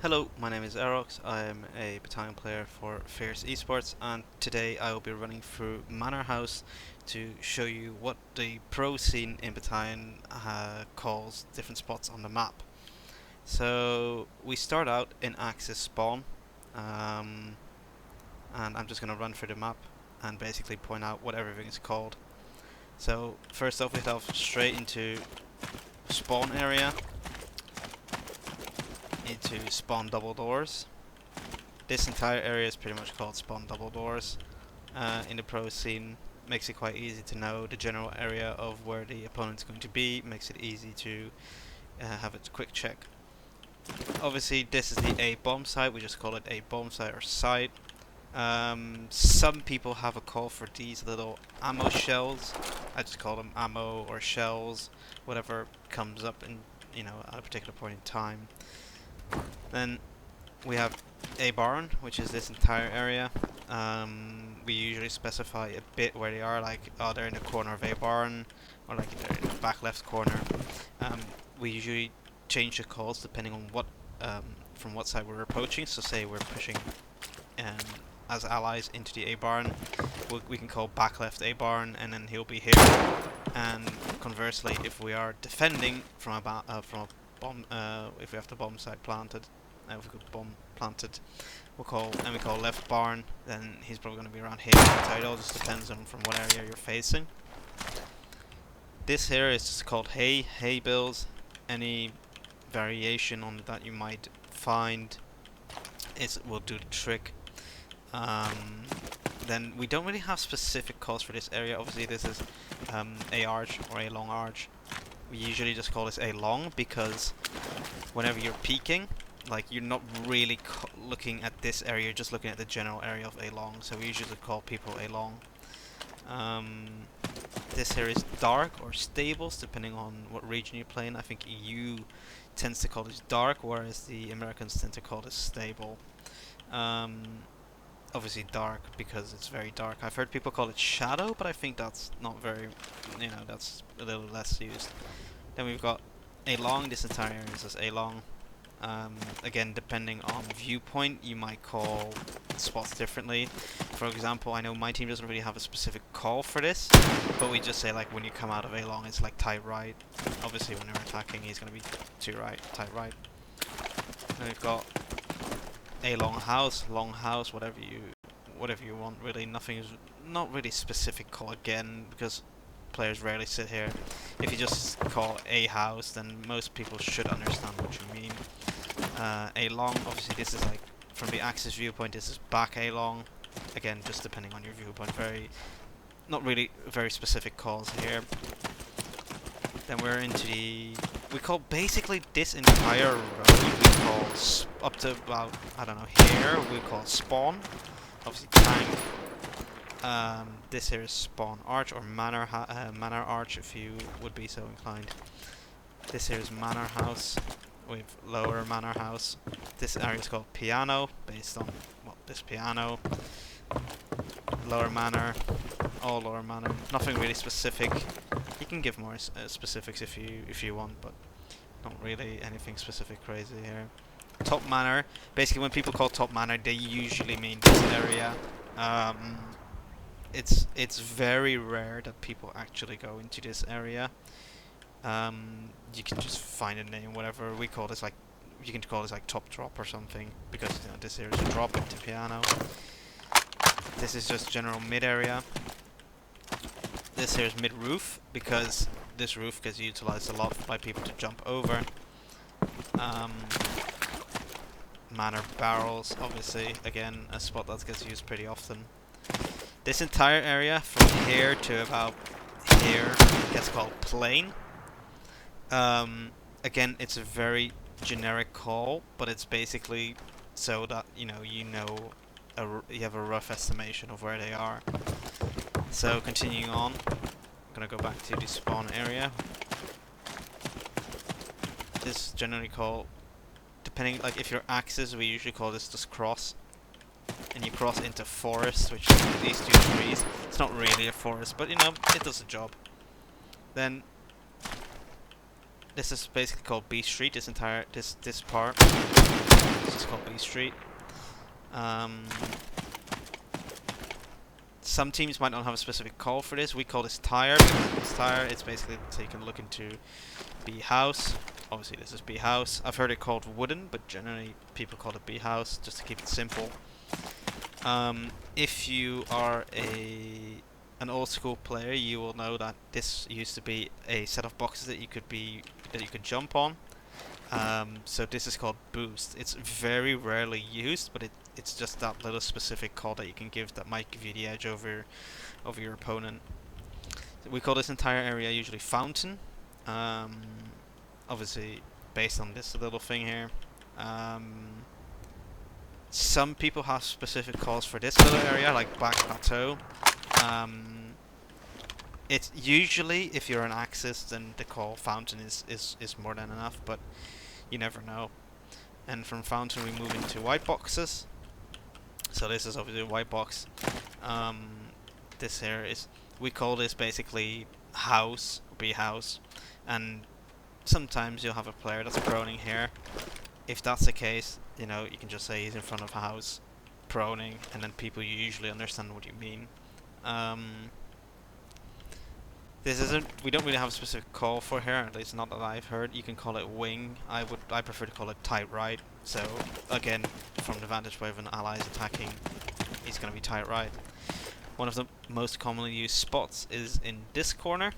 Hello, my name is Erox. I'm a battalion player for Fierce Esports, and today I will be running through Manorhouse to show you what the pro scene in battalion calls different spots on the map. So we start out in Axis spawn, and I'm just going to run through the map and basically point out what everything is called. So first off, we head off straight into spawn area, into spawn double doors. This entire area is pretty much called spawn double doors. In the pro scene, makes it quite easy to know the general area of where the opponent's going to be, makes it easy to have a quick check. Obviously this is the A bomb site, we just call it a bomb site or site. Some people have a call for these little ammo shells. I just call them ammo or shells, whatever comes up in, at a particular point in time. Then we have a barn, which is this entire area. We usually specify a bit where they are, like, oh, they're in the corner of a barn, or like they're in the back left corner. We usually change the calls depending on what, from what side we're approaching. So say we're pushing as allies into the A barn, we can call back left A barn, and then he'll be here. And conversely, if we are defending from a bomb, if we have the bomb site planted, if we got bomb planted, we call left barn, then he's probably going to be around here. So it all just depends on from what area you're facing. This here is just called hay bills. Any variation on that you might find will do the trick. Then we don't really have specific calls for this area. Obviously this is a arch or a long arch. We usually just call this a long because whenever you're peeking, like, you're not really looking at this area, you're just looking at the general area of a long. So we usually call people a long. This here is dark or stables, depending on what region you play in. I think EU tends to call this dark, whereas the Americans tend to call this stable. Obviously dark because it's very dark. I've heard people call it shadow, but I think that's not very, that's a little less used. Then we've got a long. This entire area is just a long. Again, depending on viewpoint, you might call spots differently. For example, I know my team doesn't really have a specific call for this, but we just say, like, when you come out of a long, it's like tight right. Obviously, when you're attacking, he's going to be to right, tight right. Then we've got a long house, whatever you want. Really, nothing is not really specific call again because players rarely sit here. If you just call a house, then most people should understand what you mean. A long, obviously this is like from the Axis viewpoint, this is back a long. Again, just depending on your viewpoint, not really very specific calls here. Then we're into we call basically this entire road, we call up to about, I don't know, here, we call spawn. Obviously tank. This here is spawn arch or manor arch, if you would be so inclined. This here is manor house. We have lower manor house. This area is called piano, based on, well, this piano. Lower manor, all lower manor. Nothing really specific. You can give more specifics if you want, but not really anything specific crazy here. Top manor. Basically, when people call top manor, they usually mean this area. It's very rare that people actually go into this area. You can just find a name, whatever. We call this, like, you can call this like top drop or something, because this here is a drop into piano. This is just general mid area. This here is mid roof, because this roof gets utilized a lot by people to jump over. Manor barrels, obviously, again, a spot that gets used pretty often. This entire area, from here to about here, gets called plain. Again, it's a very generic call, but it's basically so that you have a rough estimation of where they are. So continuing on, I'm gonna go back to the spawn area. This is generally called, depending, like, if you're Axis, we usually call this just cross. And you cross into forest, which is these two trees. It's not really a forest, but it does the job. Then This is basically called B Street. This entire this part. This is called B Street. Some teams might not have a specific call for this. We call this tire because it's tire. It's basically so you can look into B house. Obviously, this is B house. I've heard it called wooden, but generally people call it B house just to keep it simple. If you are an old school player, you will know that this used to be a set of boxes that you could jump on. So this is called boost. It's very rarely used, but it's just that little specific call that you can give that might give you the edge over your opponent. We call this entire area usually fountain. Obviously based on this little thing here. Some people have specific calls for this little area, like back plateau. It's usually, if you're an Axis, then the call fountain is more than enough, but you never know. And from fountain we move into white boxes. So this is obviously a white box. This here is, we call this basically house, B house, and sometimes you'll have a player that's proning here. If that's the case, you know, you can just say he's in front of a house, proning, and then people usually understand what you mean. This isn't, we don't really have a specific call for here, at least not that I've heard. You can call it wing. I prefer to call it tight right. So again, from the vantage point of an ally is attacking, he's going to be tight right. One of the most commonly used spots is in this corner.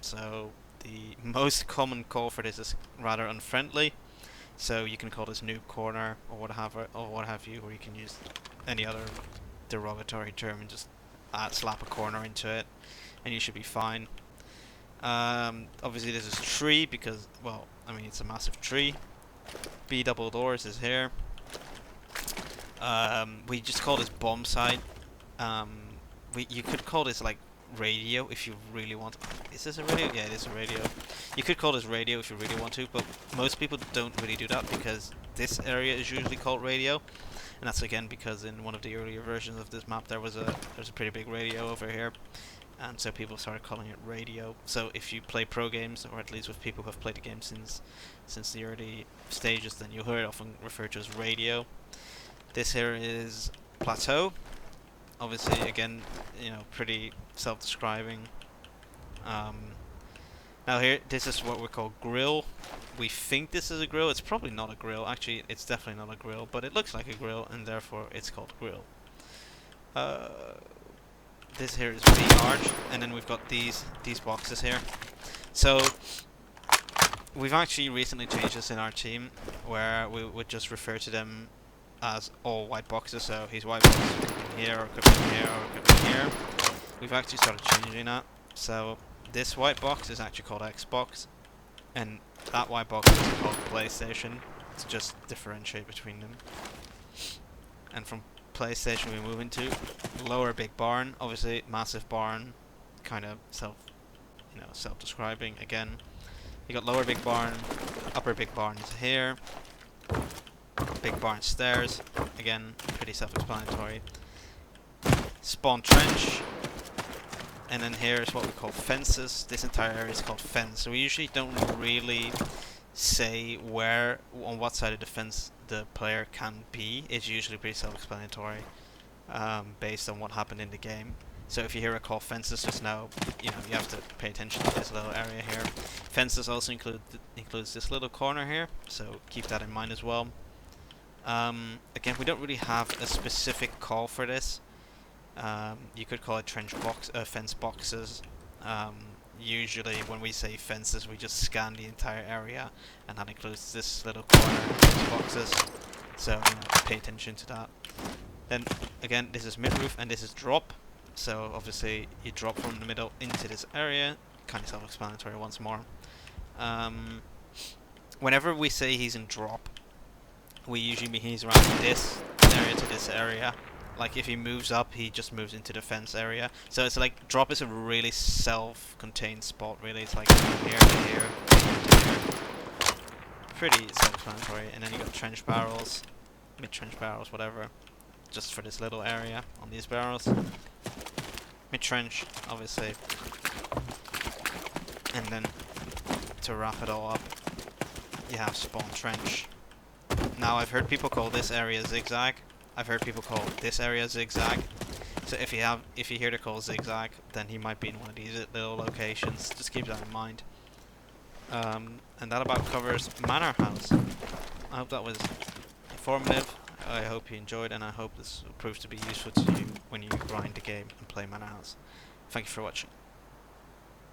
So the most common call for this is rather unfriendly. So you can call this noob corner or what have you, or you can use any other derogatory term and just slap a corner into it, and you should be fine. Obviously this is tree because, well, I mean, it's a massive tree. B double doors is here. We just call this bomb site. You could call this like radio if you really want. Is this a radio? Yeah, it is a radio. You could call this radio if you really want to, but most people don't really do that because this area is usually called radio, and that's again because in one of the earlier versions of this map there's a pretty big radio over here, and so people started calling it radio. So if you play pro games, or at least with people who have played the game since the early stages, then you'll hear it often referred to as radio. This here is plateau. Obviously, again, you know, pretty self-describing. Now here, this is what we call grill. We think this is a grill. It's probably not a grill. Actually, it's definitely not a grill, but it looks like a grill, and therefore it's called grill. This here is B arch, and then we've got these boxes here. So we've actually recently changed this in our team, where we would just refer to them as all white boxes. So he's white box here, or could be here, or could be here. We've actually started changing that. So this white box is actually called Xbox, and that white box is called PlayStation. To just differentiate between them. And from PlayStation we move into lower big barn. Obviously massive barn, kind of self-describing again. You got lower big barn, upper big barn is here. Big barn stairs, again pretty self-explanatory. Spawn trench, and then here is what we call fences. This entire area is called fence. So we usually don't really say where, on what side of the fence the player can be. It's usually pretty self-explanatory, based on what happened in the game. So if you hear a call fences, just know, you have to pay attention to this little area here. Fences also includes this little corner here, so keep that in mind as well. Again, we don't really have a specific call for this. You could call it fence boxes. Usually when we say fences, we just scan the entire area, and that includes this little corner fence boxes. So pay attention to that. Then again, this is mid-roof and this is drop. So obviously you drop from the middle into this area. Kind of self-explanatory once more. Whenever we say he's in drop, we usually mean he's around this area to this area. Like if he moves up, he just moves into the fence area. So it's like drop is a really self-contained spot. Really, it's like from here to here to here. Pretty self-explanatory. And then you got trench barrels, mid-trench barrels, whatever, just for this little area on these barrels. Mid-trench, obviously. And then to wrap it all up, you have spawn trench. Now I've heard people call this area zigzag. I've heard people call this area zigzag. So if you hear the call zigzag, then he might be in one of these little locations. Just keep that in mind. And that about covers Manorhouse. I hope that was informative. I hope you enjoyed, and I hope this proves to be useful to you when you grind the game and play Manorhouse. Thank you for watching.